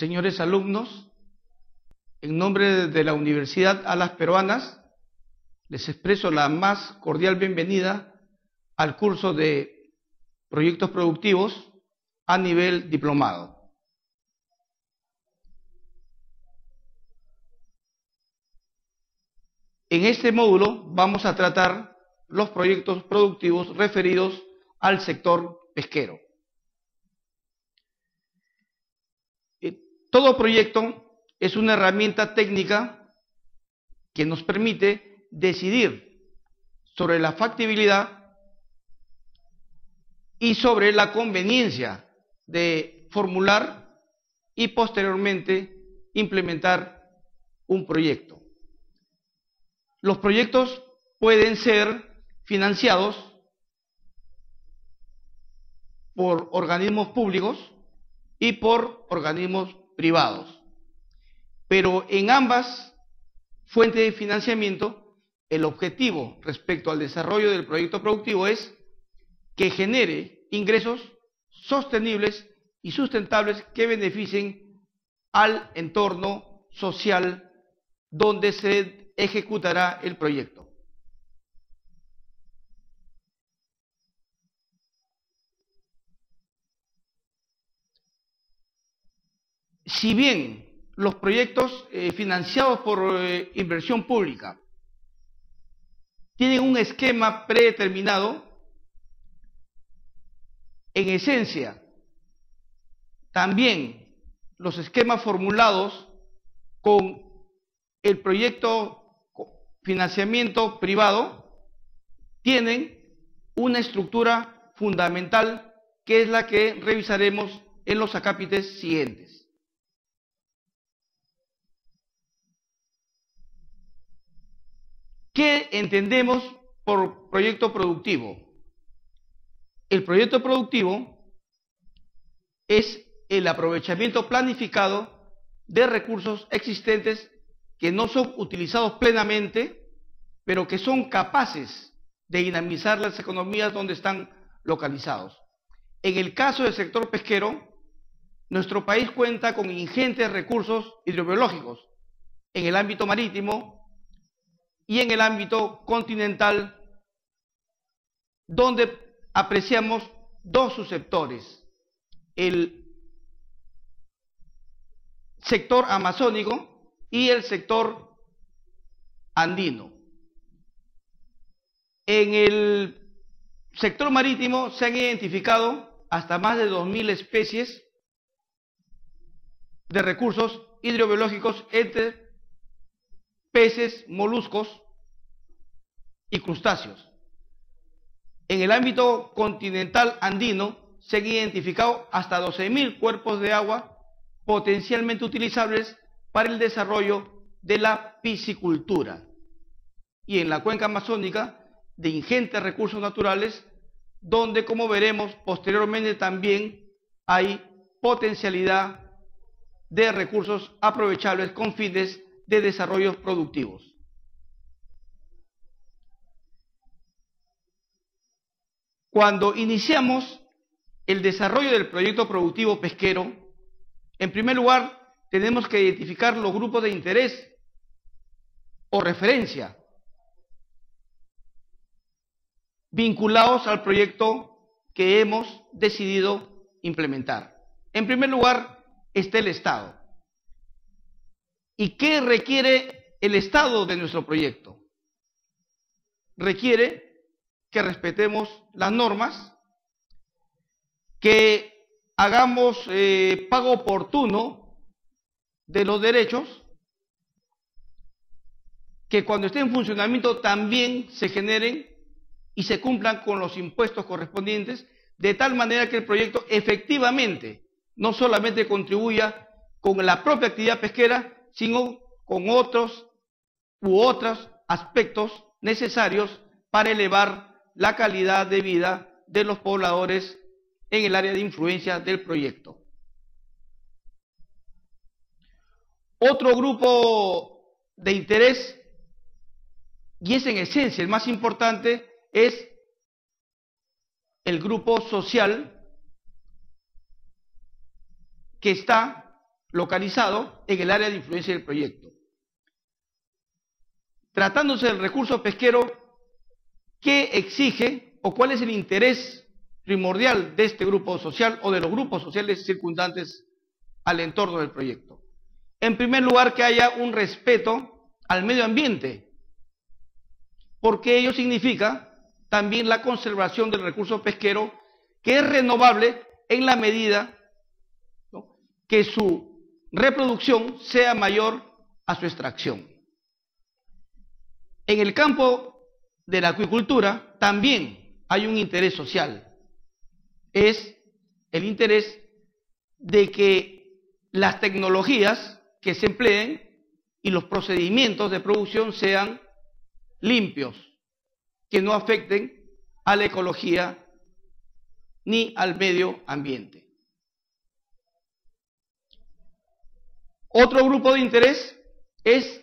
señores alumnos, en nombre de la Universidad Alas Peruanas, les expreso la más cordial bienvenida al curso de Proyectos Productivos a nivel diplomado. En este módulo vamos a tratar los proyectos productivos referidos al sector pesquero. Todo proyecto es una herramienta técnica que nos permite decidir sobre la factibilidad y sobre la conveniencia de formular y posteriormente implementar un proyecto. Los proyectos pueden ser financiados por organismos públicos y por organismos privados. Pero en ambas fuentes de financiamiento, el objetivo respecto al desarrollo del proyecto productivo es que genere ingresos sostenibles y sustentables que beneficien al entorno social donde se ejecutará el proyecto. Si bien los proyectos financiados por inversión pública tienen un esquema predeterminado, en esencia, también los esquemas formulados con el proyecto financiamiento privado tienen una estructura fundamental que es la que revisaremos en los acápites siguientes. ¿Qué entendemos por proyecto productivo? El proyecto productivo es el aprovechamiento planificado de recursos existentes que no son utilizados plenamente, pero que son capaces de dinamizar las economías donde están localizados. En el caso del sector pesquero, nuestro país cuenta con ingentes recursos hidrobiológicos en el ámbito marítimo y en el ámbito continental, donde apreciamos dos subsectores: el sector amazónico y el sector andino. En el sector marítimo se han identificado hasta más de 2.000 especies de recursos hidrobiológicos entre peces, moluscos y crustáceos. En el ámbito continental andino se han identificado hasta 12.000 cuerpos de agua potencialmente utilizables para el desarrollo de la piscicultura. Y en la cuenca amazónica, de ingentes recursos naturales, donde, como veremos posteriormente, también hay potencialidad de recursos aprovechables con fines de desarrollos productivos. Cuando iniciamos el desarrollo del proyecto productivo pesquero, en primer lugar tenemos que identificar los grupos de interés o referencia vinculados al proyecto que hemos decidido implementar. En primer lugar está el Estado. ¿Y qué requiere el Estado de nuestro proyecto? Requiere que respetemos las normas, que hagamos pago oportuno de los derechos, que cuando esté en funcionamiento también se generen y se cumplan con los impuestos correspondientes, de tal manera que el proyecto efectivamente no solamente contribuya con la propia actividad pesquera, sino con otros aspectos necesarios para elevar la calidad de vida de los pobladores en el área de influencia del proyecto. Otro grupo de interés, y es en esencia el más importante, es el grupo social que está localizado en el área de influencia del proyecto. Tratándose del recurso pesquero, ¿qué exige o cuál es el interés primordial de este grupo social o de los grupos sociales circundantes al entorno del proyecto? En primer lugar, que haya un respeto al medio ambiente, porque ello significa también la conservación del recurso pesquero, que es renovable en la medida, ¿no?, que su reproducción sea mayor a su extracción. En el campo de la acuicultura también hay un interés social. Es el interés de que las tecnologías que se empleen y los procedimientos de producción sean limpios, que no afecten a la ecología ni al medio ambiente. Otro grupo de interés es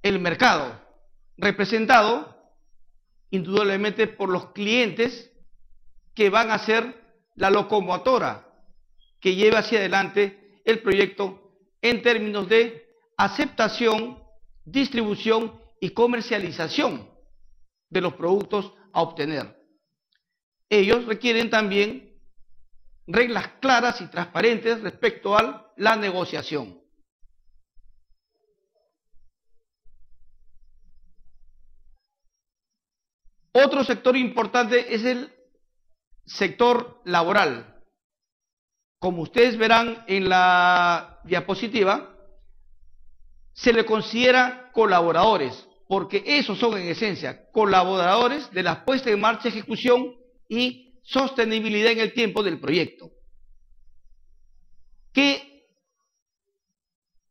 el mercado, representado indudablemente por los clientes que van a ser la locomotora que lleve hacia adelante el proyecto en términos de aceptación, distribución y comercialización de los productos a obtener. Ellos requieren también reglas claras y transparentes respecto a la negociación. Otro sector importante es el sector laboral. Como ustedes verán en la diapositiva, se le considera colaboradores, porque esos son en esencia colaboradores de la puesta en marcha, ejecución y sostenibilidad en el tiempo del proyecto. ¿Qué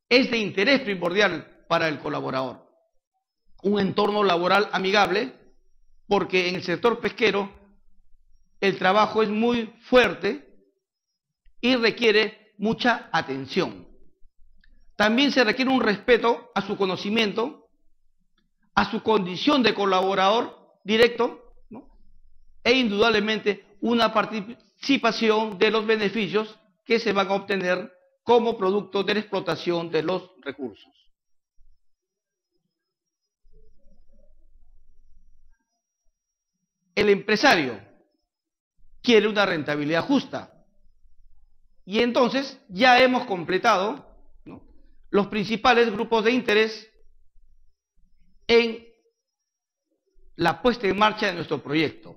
es de interés primordial para el colaborador? Un entorno laboral amigable, porque en el sector pesquero el trabajo es muy fuerte y requiere mucha atención. También se requiere un respeto a su conocimiento, a su condición de colaborador directo, ¿no?, e indudablemente una participación de los beneficios que se van a obtener como producto de la explotación de los recursos. El empresario quiere una rentabilidad justa y entonces ya hemos completado, ¿no?, los principales grupos de interés en la puesta en marcha de nuestro proyecto.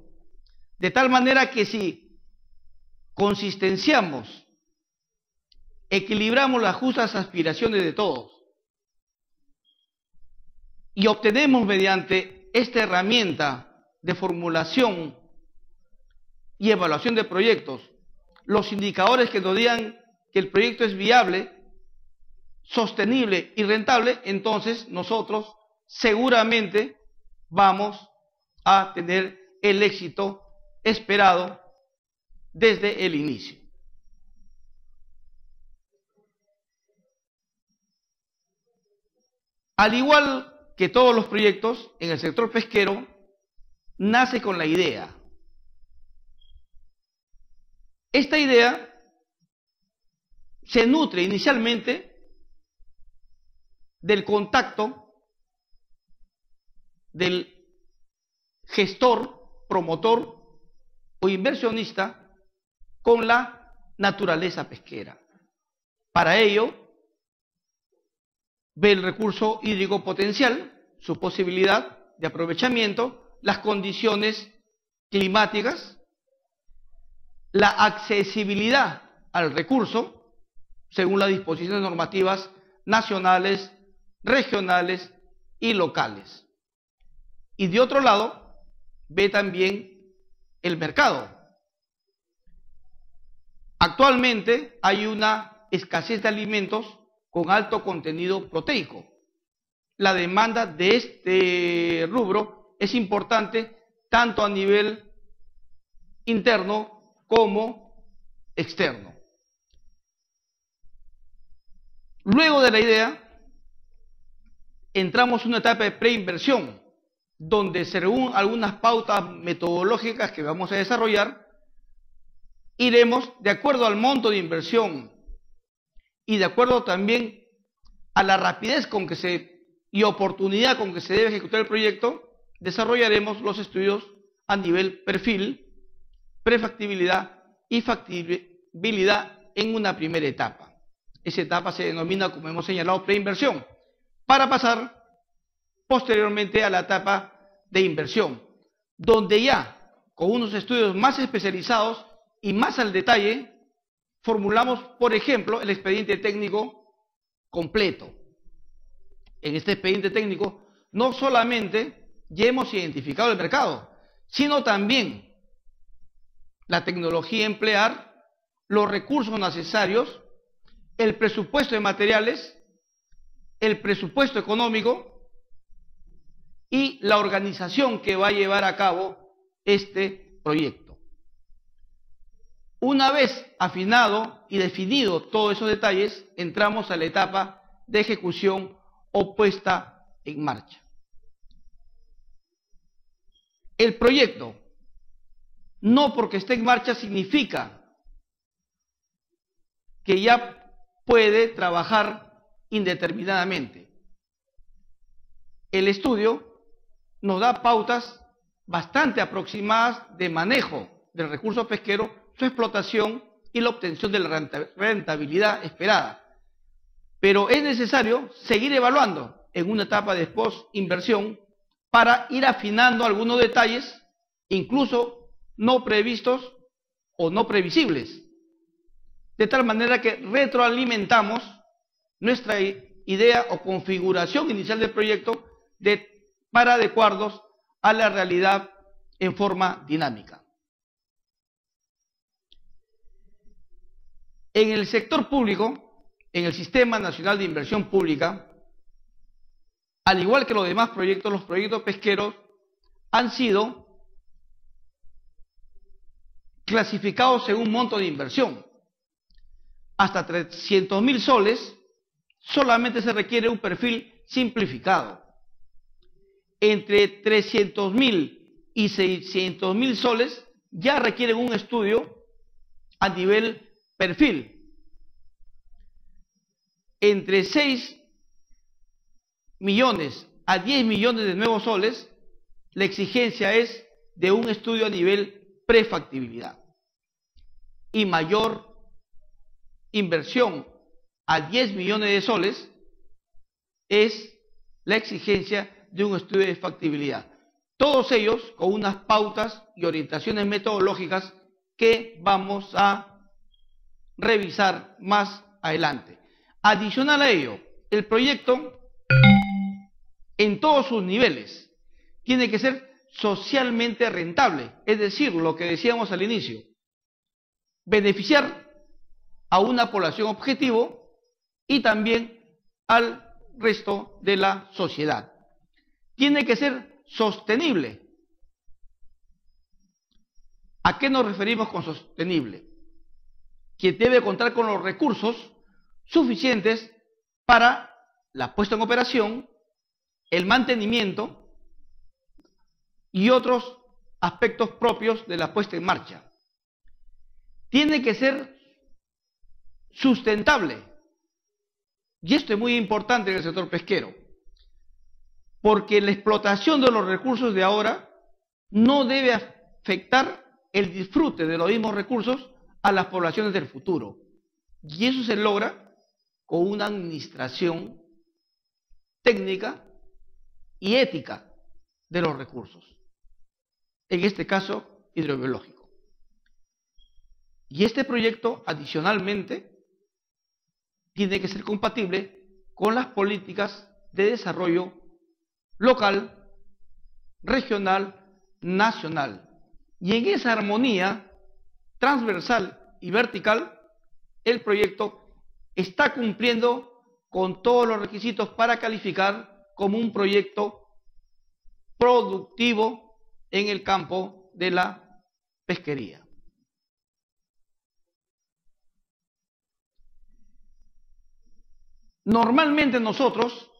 De tal manera que si consistenciamos, equilibramos las justas aspiraciones de todos y obtenemos mediante esta herramienta de formulación y evaluación de proyectos los indicadores que nos digan que el proyecto es viable, sostenible y rentable, entonces nosotros seguramente vamos a tener el éxito esperado desde el inicio. Al igual que todos los proyectos en el sector pesquero, nace con la idea. Esta idea se nutre inicialmente del contacto del gestor, promotor o inversionista con la naturaleza pesquera. Para ello, ve el recurso hídrico potencial, su posibilidad de aprovechamiento, las condiciones climáticas, la accesibilidad al recurso según las disposiciones normativas nacionales, regionales y locales. Y de otro lado, ve también el mercado. Actualmente hay una escasez de alimentos con alto contenido proteico. La demanda de este rubro es importante tanto a nivel interno como externo. Luego de la idea, entramos en una etapa de preinversión, donde según algunas pautas metodológicas que vamos a desarrollar, iremos de acuerdo al monto de inversión y de acuerdo también a la rapidez con que y oportunidad con que se debe ejecutar el proyecto, desarrollaremos los estudios a nivel perfil, prefactibilidad y factibilidad en una primera etapa. Esa etapa se denomina, como hemos señalado, preinversión, para pasar posteriormente a la etapa de inversión, donde ya con unos estudios más especializados y más al detalle, formulamos, por ejemplo, el expediente técnico completo. En este expediente técnico no solamente ya hemos identificado el mercado, sino también la tecnología a emplear, los recursos necesarios, el presupuesto de materiales, el presupuesto económico y la organización que va a llevar a cabo este proyecto. Una vez afinado y definido todos esos detalles, entramos a la etapa de ejecución o puesta en marcha. El proyecto, no porque esté en marcha significa que ya puede trabajar indeterminadamente. El estudio nos da pautas bastante aproximadas de manejo del recurso pesquero, su explotación y la obtención de la rentabilidad esperada. Pero es necesario seguir evaluando en una etapa de post-inversión para ir afinando algunos detalles, incluso no previstos o no previsibles, de tal manera que retroalimentamos nuestra idea o configuración inicial del proyecto para adecuarnos a la realidad en forma dinámica. En el sector público, en el Sistema Nacional de Inversión Pública, al igual que los demás proyectos, los proyectos pesqueros han sido clasificados según monto de inversión. Hasta 300.000 soles solamente se requiere un perfil simplificado. Entre 300.000 y 600.000 soles ya requieren un estudio a nivel perfil. Entre 6 millones a 10 millones de nuevos soles, la exigencia es de un estudio a nivel prefactibilidad. Y mayor inversión a 10 millones de soles es la exigencia de un estudio de factibilidad. Todos ellos con unas pautas y orientaciones metodológicas que vamos a revisar más adelante. Adicional a ello, el proyecto en todos sus niveles tiene que ser socialmente rentable, es decir, lo que decíamos al inicio, beneficiar a una población objetivo y también al resto de la sociedad. Tiene que ser sostenible. ¿A qué nos referimos con sostenible? Que debe contar con los recursos suficientes para la puesta en operación, el mantenimiento y otros aspectos propios de la puesta en marcha. Tiene que ser sustentable. Y esto es muy importante en el sector pesquero, porque la explotación de los recursos de ahora no debe afectar el disfrute de los mismos recursos a las poblaciones del futuro. Y eso se logra con una administración técnica y ética de los recursos, en este caso hidrobiológico. Y este proyecto, adicionalmente, tiene que ser compatible con las políticas de desarrollo local, regional, nacional. Y en esa armonía transversal y vertical, el proyecto está cumpliendo con todos los requisitos para calificar como un proyecto productivo en el campo de la pesquería. Normalmente nosotros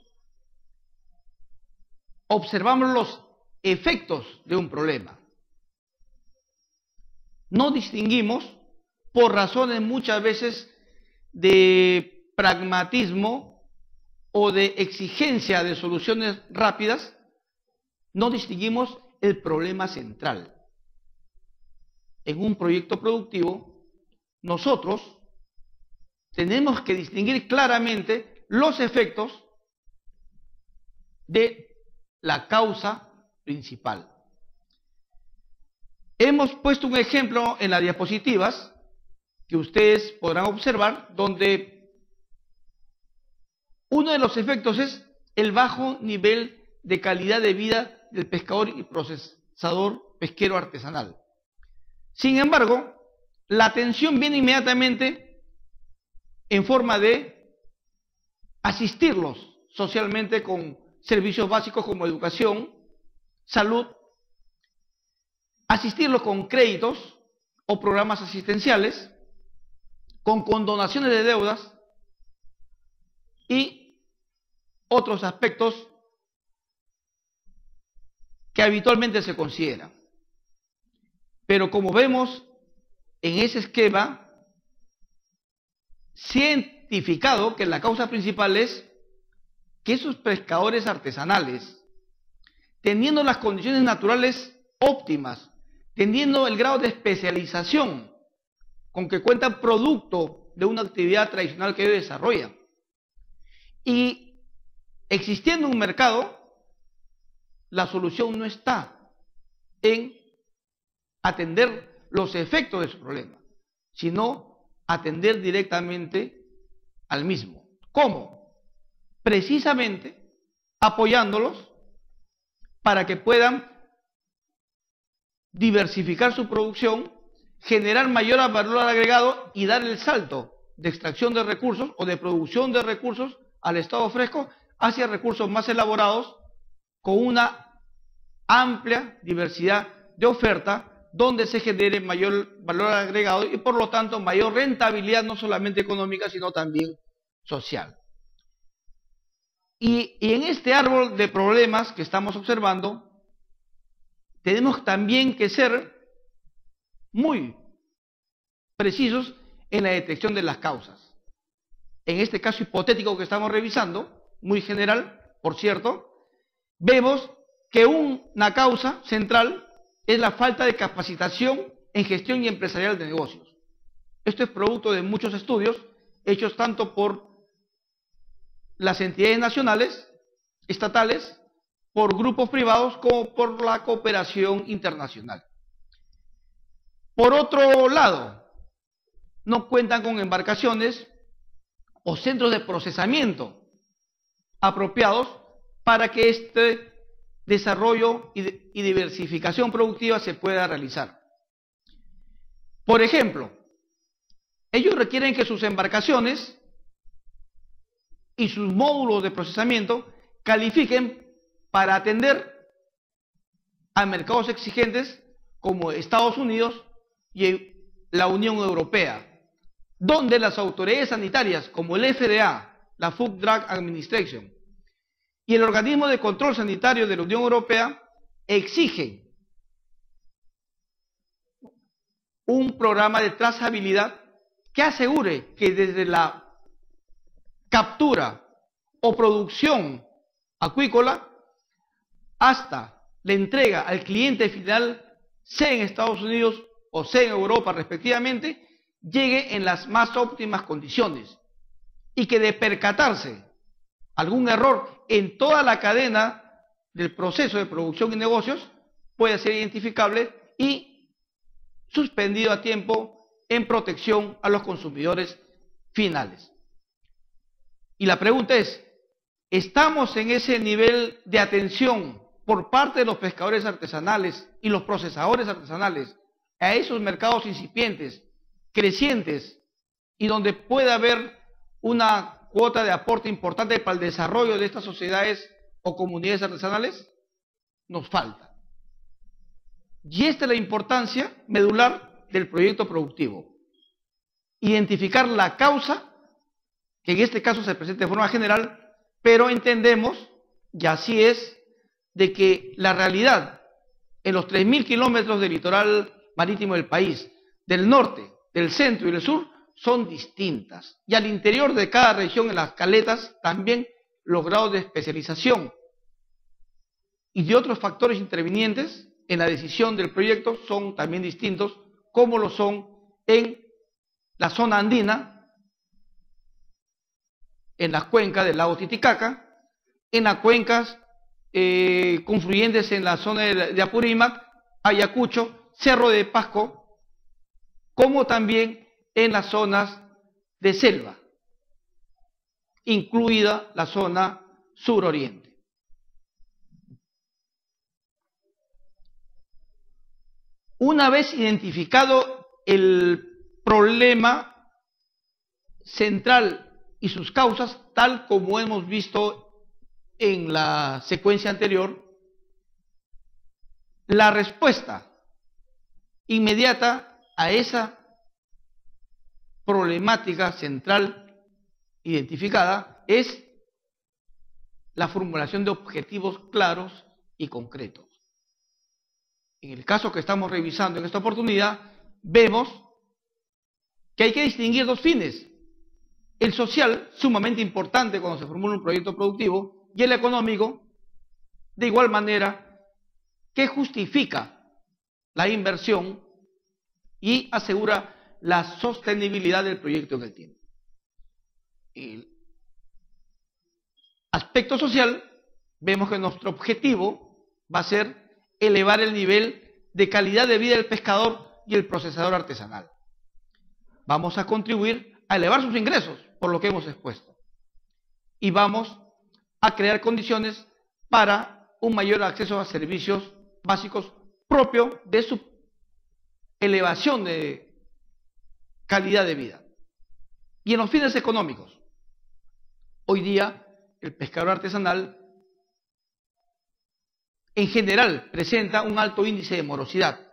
observamos los efectos de un problema. No distinguimos, por razones muchas veces de pragmatismo o de exigencia de soluciones rápidas, no distinguimos el problema central. En un proyecto productivo, nosotros tenemos que distinguir claramente los efectos de la causa principal. Hemos puesto un ejemplo en las diapositivas que ustedes podrán observar, donde uno de los efectos es el bajo nivel de calidad de vida del pescador y procesador pesquero artesanal. Sin embargo, la atención viene inmediatamente en forma de asistirlos socialmente con servicios básicos como educación, salud, asistirlos con créditos o programas asistenciales, con condonaciones de deudas y otros aspectos que habitualmente se consideran. Pero como vemos en ese esquema, se ha identificado que la causa principal es que esos pescadores artesanales, teniendo las condiciones naturales óptimas, teniendo el grado de especialización con que cuentan producto de una actividad tradicional que ellos desarrollan, y existiendo un mercado, la solución no está en atender los efectos de su problema, sino atender directamente al mismo. ¿Cómo? Precisamente apoyándolos para que puedan diversificar su producción, generar mayor valor agregado y dar el salto de extracción de recursos o de producción de recursos al estado fresco hacia recursos más elaborados con una amplia diversidad de oferta donde se genere mayor valor agregado y por lo tanto mayor rentabilidad no solamente económica sino también social. Y en este árbol de problemas que estamos observando, tenemos también que ser muy precisos en la detección de las causas. En este caso hipotético que estamos revisando, muy general, por cierto, vemos que una causa central es la falta de capacitación en gestión y empresarial de negocios. Esto es producto de muchos estudios hechos tanto por las entidades nacionales, estatales, por grupos privados como por la cooperación internacional. Por otro lado, no cuentan con embarcaciones o centros de procesamiento apropiados para que este desarrollo y diversificación productiva se pueda realizar. Por ejemplo, ellos requieren que sus embarcaciones y sus módulos de procesamiento califiquen para atender a mercados exigentes como Estados Unidos y la Unión Europea, donde las autoridades sanitarias como el FDA, la Food Drug Administration, y el organismo de control sanitario de la Unión Europea exigen un programa de trazabilidad que asegure que desde la captura o producción acuícola hasta la entrega al cliente final, sea en Estados Unidos o sea en Europa respectivamente, llegue en las más óptimas condiciones y que de percatarse algún error en toda la cadena del proceso de producción y negocios puede ser identificable y suspendido a tiempo en protección a los consumidores finales. Y la pregunta es, ¿estamos en ese nivel de atención por parte de los pescadores artesanales y los procesadores artesanales a esos mercados incipientes, crecientes y donde puede haber una cuota de aporte importante para el desarrollo de estas sociedades o comunidades artesanales? Nos falta. Y esta es la importancia medular del proyecto productivo. Identificar la causa, que en este caso se presenta de forma general, pero entendemos, y así es, de que la realidad en los 3.000 kilómetros del litoral marítimo del país, del norte, del centro y del sur, son distintas. Y al interior de cada región, en las caletas, también los grados de especialización y de otros factores intervinientes en la decisión del proyecto son también distintos, como lo son en la zona andina, en las cuencas del lago Titicaca, en las cuencas confluyentes en la zona de Apurímac, Ayacucho, Cerro de Pasco, como también en las zonas de selva, incluida la zona suroriente. Una vez identificado el problema central y sus causas, tal como hemos visto en la secuencia anterior, la respuesta inmediata a esa problemática central identificada es la formulación de objetivos claros y concretos. En el caso que estamos revisando en esta oportunidad, vemos que hay que distinguir dos fines: el social, sumamente importante cuando se formula un proyecto productivo, y el económico, de igual manera, que justifica la inversión y asegura la sostenibilidad del proyecto en el tiempo. El aspecto social, vemos que nuestro objetivo va a ser elevar el nivel de calidad de vida del pescador y el procesador artesanal. Vamos a contribuir a elevar sus ingresos, por lo que hemos expuesto. Y vamos a crear condiciones para un mayor acceso a servicios básicos propio de su elevación de calidad de vida. Y en los fines económicos, hoy día el pescador artesanal en general presenta un alto índice de morosidad.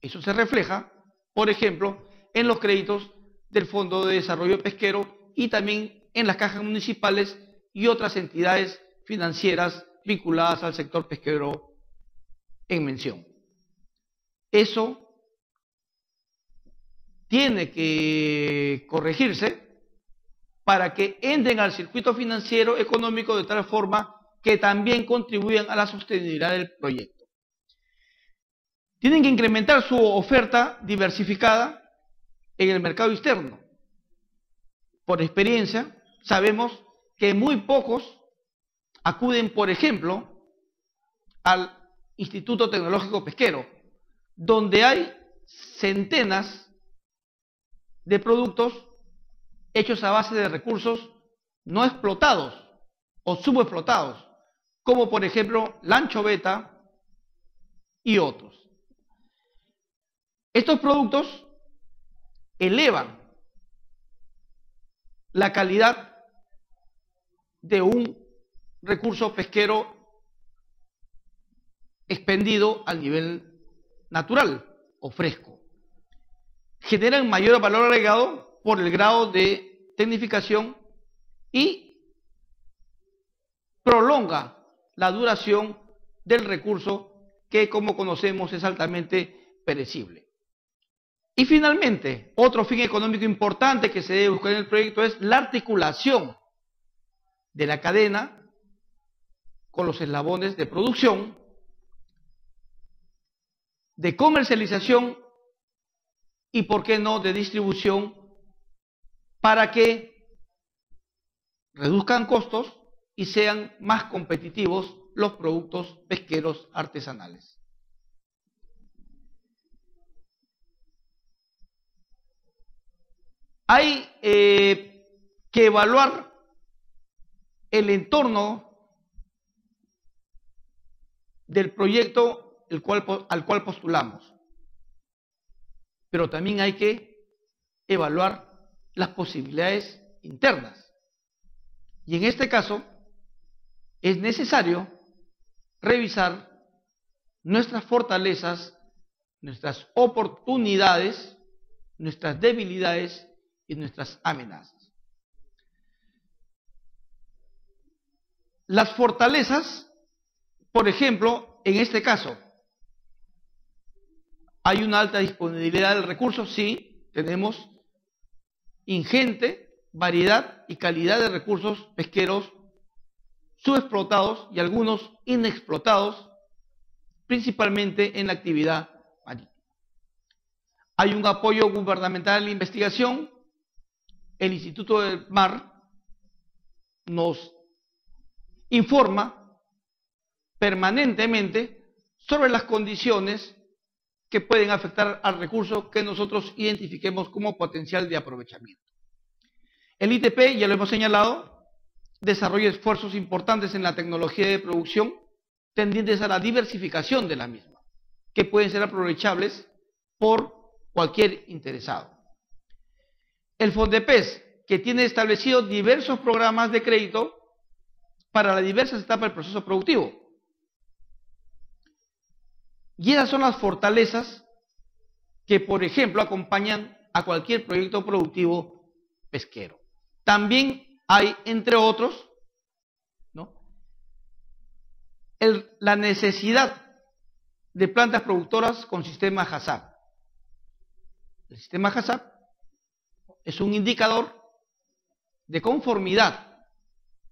Eso se refleja, por ejemplo, en los créditos del Fondo de Desarrollo Pesquero y también en las cajas municipales y otras entidades financieras vinculadas al sector pesquero en mención. Eso tiene que corregirse para que entren al circuito financiero económico de tal forma que también contribuyan a la sostenibilidad del proyecto. Tienen que incrementar su oferta diversificada en el mercado externo. Por experiencia, sabemos que muy pocos acuden, por ejemplo, al Instituto Tecnológico Pesquero, donde hay centenas de productos hechos a base de recursos no explotados o subexplotados, como por ejemplo la anchoveta y otros. Estos productos elevan la calidad de un recurso pesquero expendido al nivel natural o fresco. Generan mayor valor agregado por el grado de tecnificación y prolonga la duración del recurso que, como conocemos, es altamente perecible. Y finalmente, otro fin económico importante que se debe buscar en el proyecto es la articulación de la cadena con los eslabones de producción, de comercialización y, por qué no, de distribución, para que reduzcan costos y sean más competitivos los productos pesqueros artesanales. Hay que evaluar el entorno del proyecto al cual postulamos, pero también hay que evaluar las posibilidades internas. Y en este caso es necesario revisar nuestras fortalezas, nuestras oportunidades, nuestras debilidades y nuestras amenazas. Las fortalezas, por ejemplo, en este caso, ¿hay una alta disponibilidad del recurso? Sí, tenemos ingente variedad y calidad de recursos pesqueros subexplotados y algunos inexplotados, principalmente en la actividad marítima. Hay un apoyo gubernamental a la investigación. El Instituto del Mar nos informa permanentemente sobre las condiciones que pueden afectar al recurso que nosotros identifiquemos como potencial de aprovechamiento. El ITP, ya lo hemos señalado, desarrolla esfuerzos importantes en la tecnología de producción tendientes a la diversificación de la misma, que pueden ser aprovechables por cualquier interesado. El FONDEPES, que tiene establecidos diversos programas de crédito para las diversas etapas del proceso productivo. Y esas son las fortalezas que, por ejemplo, acompañan a cualquier proyecto productivo pesquero. También hay, entre otros, la necesidad de plantas productoras con sistema HACCP. El sistema HACCP es un indicador de conformidad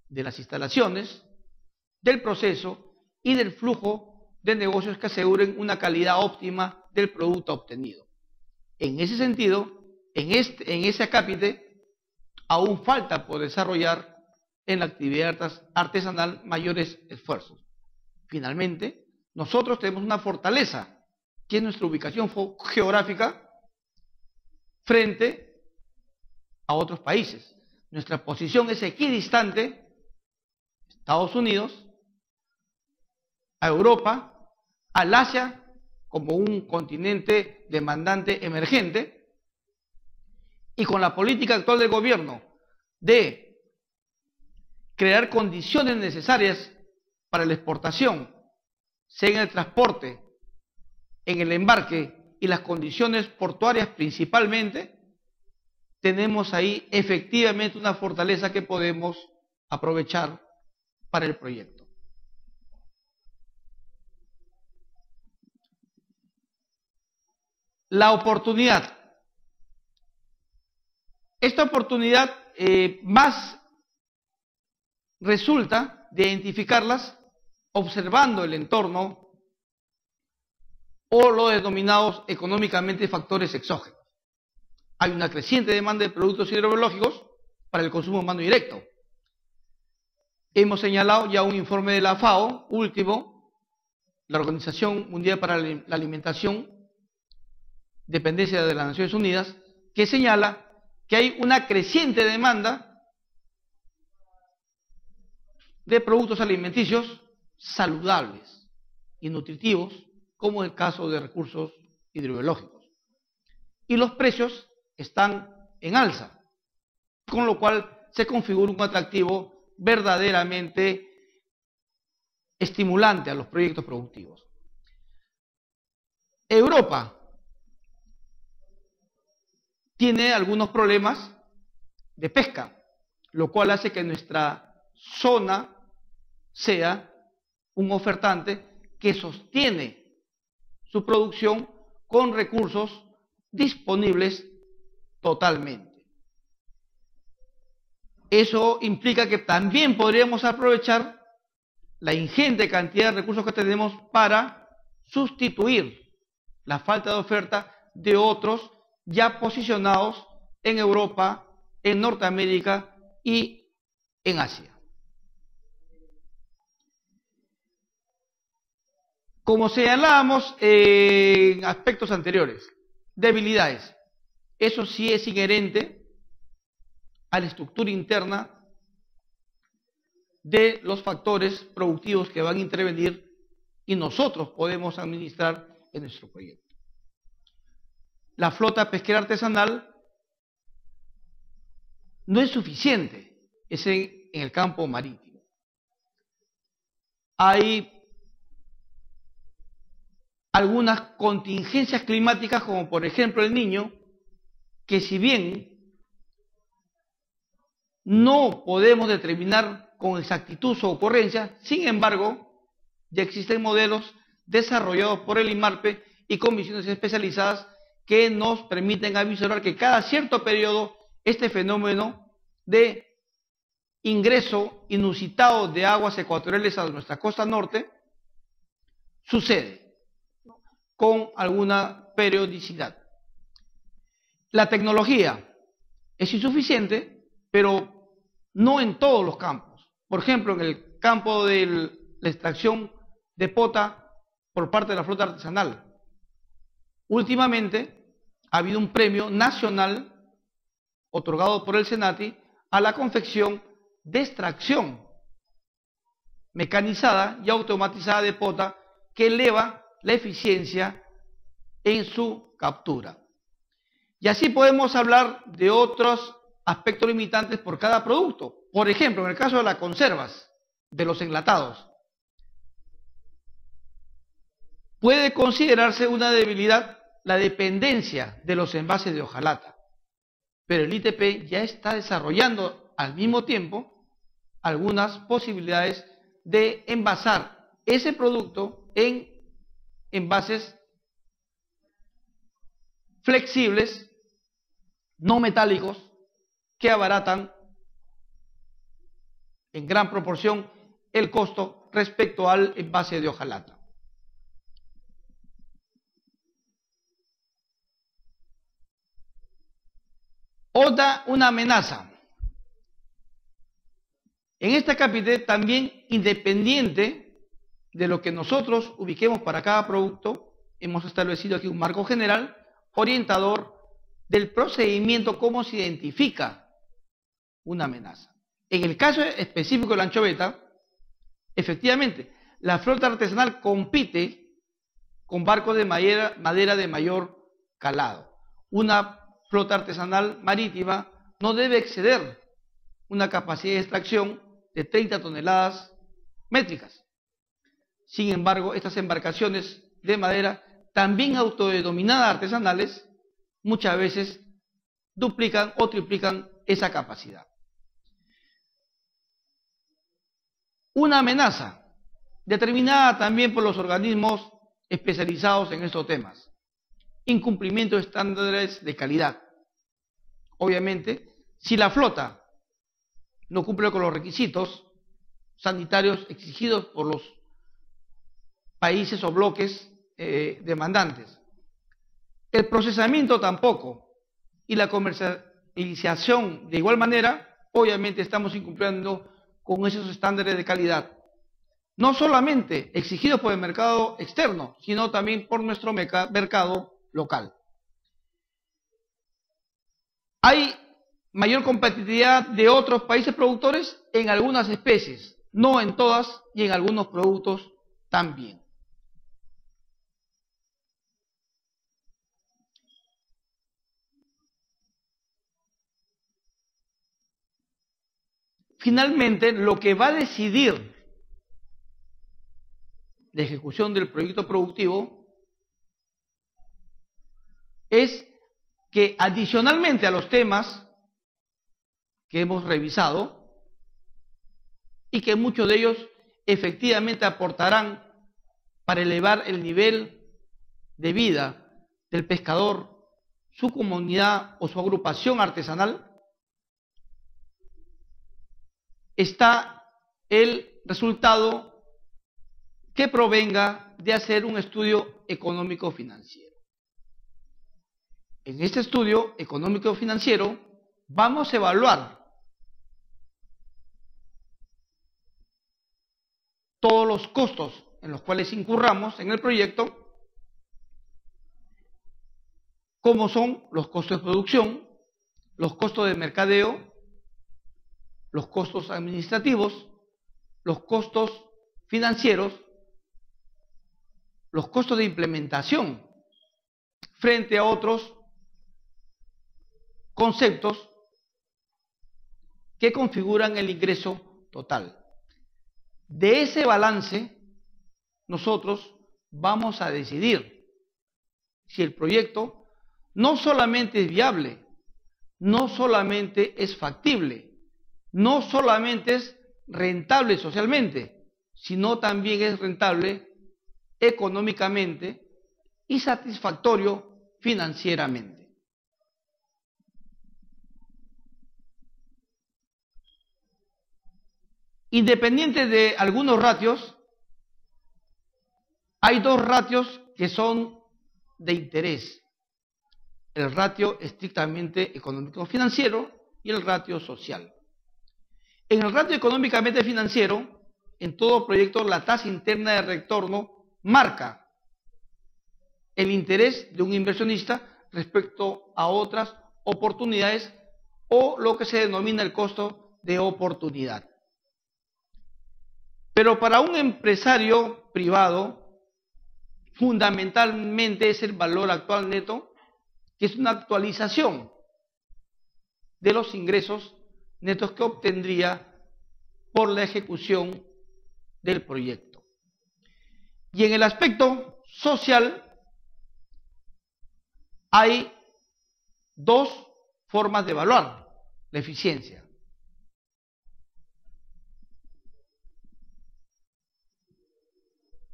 de las instalaciones, del proceso y del flujo de negocios que aseguren una calidad óptima del producto obtenido. En ese sentido, en ese acápite, aún falta por desarrollar en la actividad artesanal mayores esfuerzos. Finalmente, nosotros tenemos una fortaleza, que es nuestra ubicación geográfica frente a otros países. Nuestra posición es equidistante a Estados Unidos, a Europa, al Asia como un continente demandante emergente, y con la política actual del gobierno de crear condiciones necesarias para la exportación, sea en el transporte, en el embarque y las condiciones portuarias principalmente, tenemos ahí efectivamente una fortaleza que podemos aprovechar para el proyecto. La oportunidad. Esta oportunidad más resulta de identificarlas observando el entorno o los denominados económicamente factores exógenos. Hay una creciente demanda de productos hidrobiológicos para el consumo humano directo. Hemos señalado ya un informe de la FAO, último, la Organización Mundial para la Alimentación, dependencia de las Naciones Unidas, que señala que hay una creciente demanda de productos alimenticios saludables y nutritivos, como el caso de recursos hidrobiológicos. Y los precios están en alza, con lo cual se configura un atractivo verdaderamente estimulante a los proyectos productivos. Europa tiene algunos problemas de pesca, lo cual hace que nuestra zona sea un ofertante que sostiene su producción con recursos disponibles totalmente. Eso implica que también podríamos aprovechar la ingente cantidad de recursos que tenemos para sustituir la falta de oferta de otros ya posicionados en Europa, en Norteamérica y en Asia. Como señalábamos en aspectos anteriores, debilidades. Eso sí es inherente a la estructura interna de los factores productivos que van a intervenir y nosotros podemos administrar en nuestro proyecto. La flota pesquera artesanal no es suficiente, es en el campo marítimo. Hay algunas contingencias climáticas, como por ejemplo el Niño, que si bien no podemos determinar con exactitud su ocurrencia, sin embargo, ya existen modelos desarrollados por el IMARPE y comisiones especializadas que nos permiten avisorar que cada cierto periodo este fenómeno de ingreso inusitado de aguas ecuatoriales a nuestra costa norte sucede con alguna periodicidad. La tecnología es insuficiente, pero no en todos los campos. Por ejemplo, en el campo de la extracción de pota por parte de la flota artesanal. Últimamente ha habido un premio nacional otorgado por el SENATI a la confección de extracción mecanizada y automatizada de pota que eleva la eficiencia en su captura. Y así podemos hablar de otros aspectos limitantes por cada producto. Por ejemplo, en el caso de las conservas, de los enlatados, puede considerarse una debilidad la dependencia de los envases de hojalata, pero el ITP ya está desarrollando al mismo tiempo algunas posibilidades de envasar ese producto en envases flexibles, no metálicos, que abaratan en gran proporción el costo respecto al envase de hojalata. Una amenaza. En este capítulo también, independiente de lo que nosotros ubiquemos para cada producto, hemos establecido aquí un marco general orientador del procedimiento, cómo se identifica una amenaza. En el caso específico de la anchoveta, efectivamente, la flota artesanal compite con barcos de madera de mayor calado. Una flota artesanal marítima no debe exceder una capacidad de extracción de 30 toneladas métricas. Sin embargo, estas embarcaciones de madera, también autodenominadas artesanales, muchas veces duplican o triplican esa capacidad. Una amenaza determinada también por los organismos especializados en estos temas. Incumplimiento de estándares de calidad. Obviamente, si la flota no cumple con los requisitos sanitarios exigidos por los países o bloques demandantes, el procesamiento tampoco, y la comercialización de igual manera, obviamente estamos incumpliendo con esos estándares de calidad, no solamente exigidos por el mercado externo, sino también por nuestro mercado local. Hay mayor competitividad de otros países productores en algunas especies, no en todas, y en algunos productos también. Finalmente, lo que va a decidir la ejecución del proyecto productivo es que, adicionalmente a los temas que hemos revisado, y que muchos de ellos efectivamente aportarán para elevar el nivel de vida del pescador, su comunidad o su agrupación artesanal, está el resultado que provenga de hacer un estudio económico-financiero. En este estudio económico-financiero vamos a evaluar todos los costos en los cuales incurramos en el proyecto, como son los costos de producción, los costos de mercadeo, los costos administrativos, los costos financieros, los costos de implementación, frente a otros conceptos que configuran el ingreso total. De ese balance, nosotros vamos a decidir si el proyecto no solamente es viable, no solamente es factible, no solamente es rentable socialmente, sino también es rentable económicamente y satisfactorio financieramente. Independiente de algunos ratios, hay dos ratios que son de interés. El ratio estrictamente económico-financiero y el ratio social. En el ratio económicamente financiero, en todo proyecto, la tasa interna de retorno marca el interés de un inversionista respecto a otras oportunidades o lo que se denomina el costo de oportunidad. Pero para un empresario privado, fundamentalmente es el valor actual neto, que es una actualización de los ingresos netos que obtendría por la ejecución del proyecto. Y en el aspecto social hay dos formas de evaluar la eficiencia.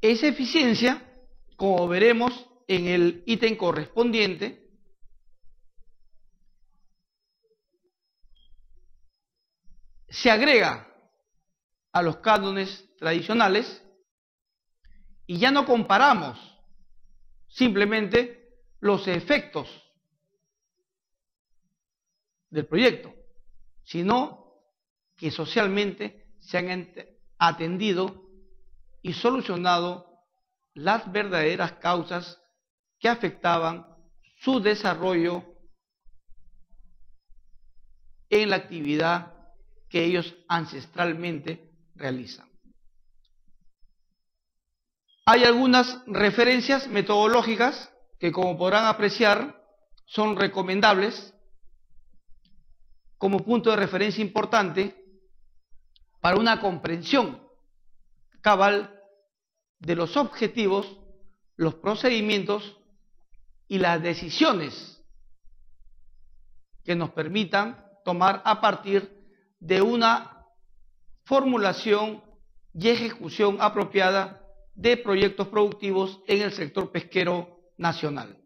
Esa eficiencia, como veremos en el ítem correspondiente, se agrega a los cánones tradicionales y ya no comparamos simplemente los efectos del proyecto, sino que socialmente se han atendido y solucionado las verdaderas causas que afectaban su desarrollo en la actividad que ellos ancestralmente realizan. Hay algunas referencias metodológicas que, como podrán apreciar, son recomendables como punto de referencia importante para una comprensión cabal de los objetivos, los procedimientos y las decisiones que nos permitan tomar a partir de una formulación y ejecución apropiada de proyectos productivos en el sector pesquero nacional.